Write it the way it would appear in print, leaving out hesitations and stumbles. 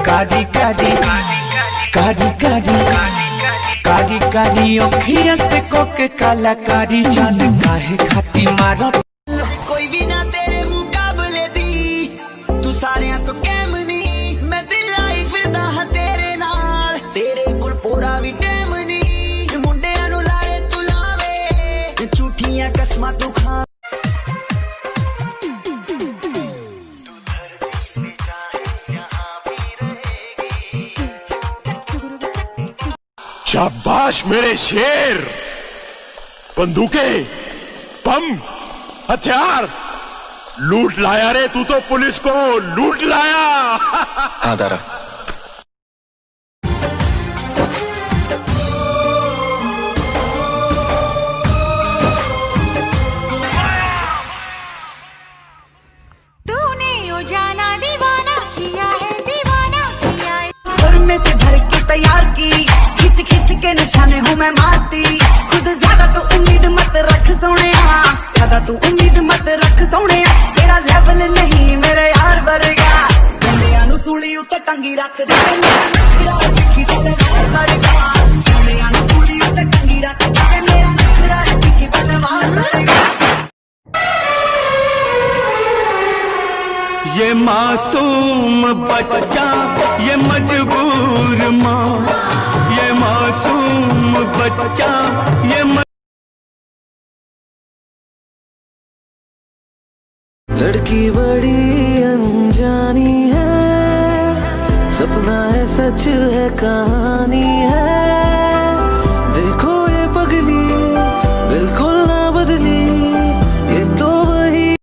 कारी कारी कारी कारी कारी कारी अखिया से कोके कलाकारी जान काहे खाती मारो कोई भी ना तेरे मुकाबले दी तू सारे तो कैम नहीं मैं दिल आई फिरदा हां तेरे नाल तेरे कोल पूरा भी टाइम नहीं मुंडियां नु लाए तू लावे झूठियां कसमां तू खा शाबाश मेरे शेर। बंदूकें, बम, हथियार लूट लाया रे तू तो पुलिस को लूट लाया। हाँ दारा तूने ओ जाना दीवाना किया है दीवाना किया है और में से भर के तैयार की खिंच खिंच के निशाने हूँ मैं मारती खुद ज्यादा तू उम्मीद मत रख सोने ज्यादा तू उम्मीद मत रख सोने तेरा लेवल नहीं मेरे यार वर्गा बंदियां नु सूली उत्ते टंगी रख दे मेरा दिखी ते वर्गा बंदियां नु सूली उत्ते टंगी रख दे मेरा दिखी बलवान वर्गा। ये मासूम बच्चा ये मजबूर माँ ये मासूम बच्चा ये लड़की बड़ी अनजानी है सपना है सच है कहानी